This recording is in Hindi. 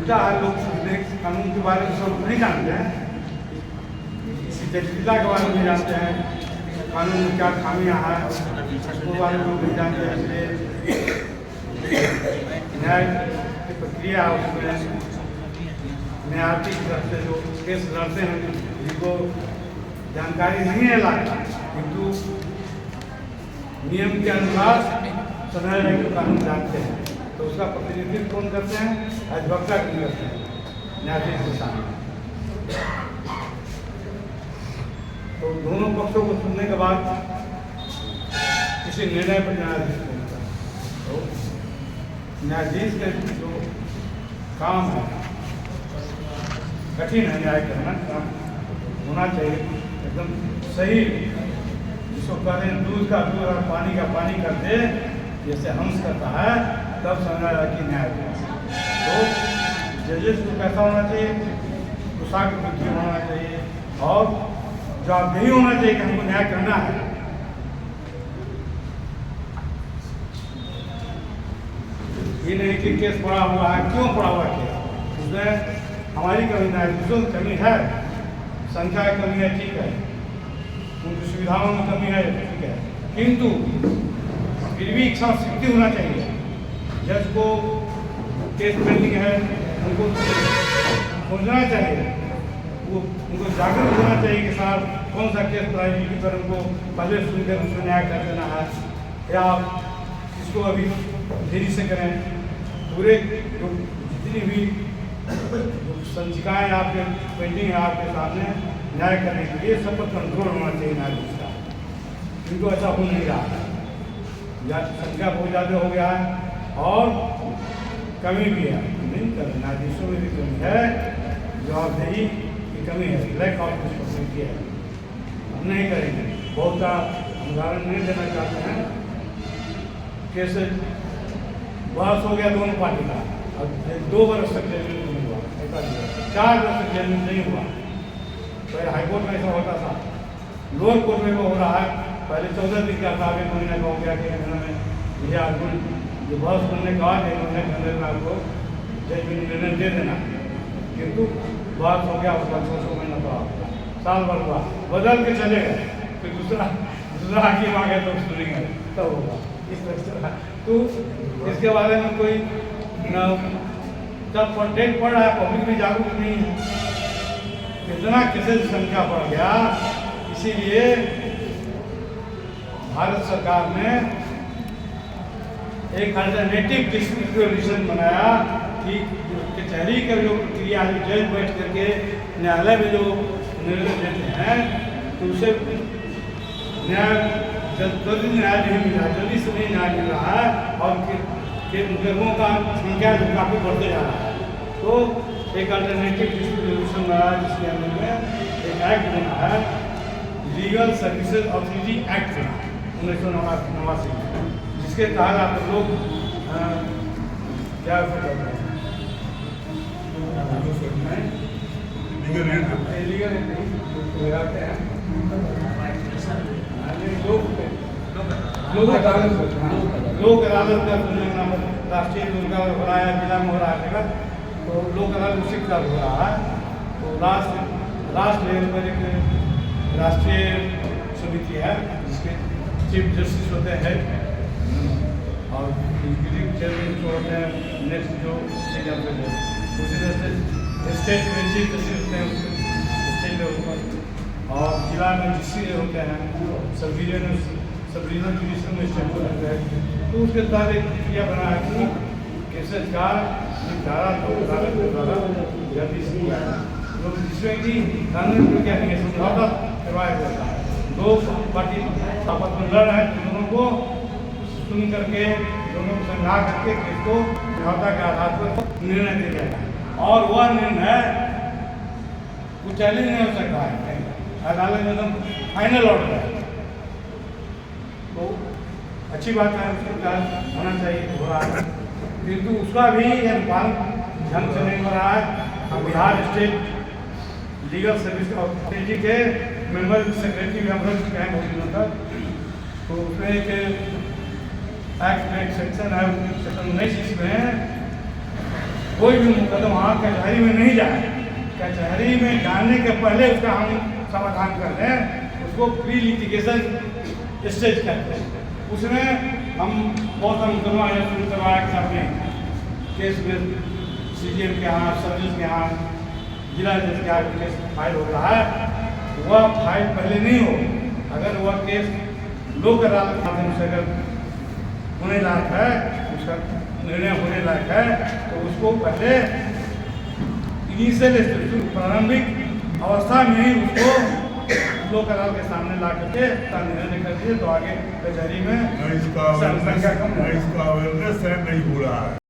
उल्टा है, लोग कानून के बारे में सब नहीं जानते हैं, इसी जटिलता के बारे में जानते हैं, कानून में क्या खामियां हैं उसके बारे में लोग नहीं जानते हैं। इसलिए न्याय की प्रक्रिया उसमें न्यायाधीश की तरफ से जो केस लड़ते हैं जिनको जानकारी नहीं है लायक, किंतु नियम के अनुसार समय के कानून जानते हैं, तो उसका प्रतिनिधित्व कौन करते हैं? अधिवक्ता कौन करते हैं? न्यायाधीश के सामने। तो दोनों पक्षों को सुनने के बाद किसी निर्णय पर न्यायाधीश पहुंचता है। तो न्यायाधीश का जो काम है कठिन है, न्याय करना काम होना चाहिए एकदम सही, जिसको कहते हैं दूध का दूध और पानी का पानी कर दे, जैसे हंस करता है तब समझा जाए कि न्याय। तो जजेस को कैसा होना चाहिए? कुशाग्र बुद्धि होना चाहिए और जवाब नहीं होना चाहिए कि हमको न्याय करना है। ये नहीं कि केस पड़ा हुआ है, क्यों पड़ा हुआ है केस, उसमें हमारी कमी न्यायाधीशों की कमी है, संख्या की कमी है, ठीक है, उनकी सुविधाओं में कमी है, ठीक है, किंतु फिर भी इच्छा शक्ति होना चाहिए। जज को केस पेंडिंग है उनको सोचना चाहिए, वो उनको जागरूक होना चाहिए कि साहब कौन सा केस प्रायोरिटी पर उनको पहले सुनकर उसमें न्याय कर देना है, या इसको अभी देरी से करें। पूरे जो जितनी भी संचिकाएँ आपके पेंडिंग है आपके सामने न्याय करने के लिए, सब पर कंट्रोल होना चाहिए न्यायाधीश का, किंतु ऐसा हो नहीं रहा है, या संख्या बहुत ज़्यादा हो गया है और कमी भी है, नहीं कर न्यायाधीशों में भी कमी है, जवाबदेही की कमी है, लैक ऑफ रिस्पॉन्सिबिलिटी है, हम नहीं करेंगे। बहुत सा उदाहरण नहीं देना चाहते हैं, कैसे बहस हो गया दोनों पार्टी का, अब 2 वर्ष तक जेल में नहीं हुआ, ऐसा नहीं हुआ, 4 वर्ष तक जेल में नहीं हुआ। पहले हाईकोर्ट में ऐसा होता था, लोअर कोर्ट में वो हो रहा है, पहले 14 दिन का था, 1 महीने का हो गया कि महीने में ये आदमी जो बहस करने का 1 महीने के अंदर में आपको जजमेंट निर्णय दे देना, किंतु बहस हो गया उसका 600 महीना तो साल भर हुआ, बदल के चले गए, फिर दूसरा हाकिम आ गया तो सुनेंगे तब होगा इस तरह। तो इसके बारे में कोई जब डेट पड़ रहा है, पब्लिक भी जागरूक नहीं है, इतना केसेस संख्या बढ़ गया, इसीलिए भारत सरकार ने एक अल्टरनेटिव डिस्प्यूट रेजोल्यूशन बनाया कि कचहरी का जो प्रक्रिया है, जज बैठ करके न्यायालय में जो निर्णय देते हैं तो उसे जल्दी न्याय नहीं मिल रहा, जल्दी से नहीं न्याय मिल रहा है और मुकदमों का संख्या जो काफ़ी बढ़ते जा रहा है। तो एक अल्टरनेटिव डिस्प्यूट रेजोल्यूशन बनाया जिसके अंदर में एक एक्ट बना है, लीगल सर्विसेज अथॉरिटी एक्ट 1989, जिसके तहत आप लोग क्या लोक अदालत का राष्ट्रीय दुर्गा बनाया, जिला में हो रहा है, तो लोक अदालत उसी का हो रहा है। तो राष्ट्र लेवल पर एक राष्ट्रीय समिति है जिसके चीफ जस्टिस होते हैं और एग्जीक्यूटिव चेयरमैन जो होते हैं, नेक्स्ट जो सीनियर जज है, उसी तरह से स्टेट में चीफ जस्टिस होते हैं स्टेट लेवल पर, और जिला में जिससे होते हैं सब रीजनल जुडिशल में स्टेट होते हैं। तो उसके तहत एक प्रक्रिया बना है कि केसेज का निपटारा तो अदालत के द्वारा जल्दी से किया है, तो जिसमें कि कानूनी प्रक्रिया नहीं है, समझौता करवाया जाता है, 2 पार्टी आपस में लड़ रहे हैं, दोनों को सुन करके, दोनों को समझा करके केस को समझौता के आधार पर निर्णय दिया जाता है, और वह निर्णय कुछ चैलेंज नहीं हो सकता है, अदालत में एकदम फाइनल ऑर्डर है। तो अच्छी बात है, उसके तहत होना चाहिए, हो रहा है, किंतु उसका भी पालन ढंग से नहीं हो रहा है। हम Bihar state legal service authority के मेंबर सेक्रेटरी भी हम रह चुके हैं बहुत दिनों तक। तो उसमें एक एक्ट में एक सेक्शन है, सेक्शन 19 में कोई भी मुकदमा वहाँ कचहरी में नहीं जाए, कचहरी में जाने के पहले उसका हम समाधान कर लें, उसको प्री लिटिगेशन स्टेज कहते हैं। उसमें हम बहुत सा मुकदमा शुरू करवाया कि अपने केस में CGM के यहाँ, सब जज के यहाँ, जिला जज के यहाँ केस फाइल हो रहा है, वह फाइल पहले नहीं हो। अगर वह केस लोक अदालत के माध्यम से अगर होने लायक है, उसका निर्णय होने लायक है, तो उसको पहले इनिशियल प्रारंभिक अवस्था में ही उसको लोक अदालत के सामने ला करके निर्णय कर दिए, तो आगे कचहरी में इसका अवेयरनेस नहीं हो रहा है।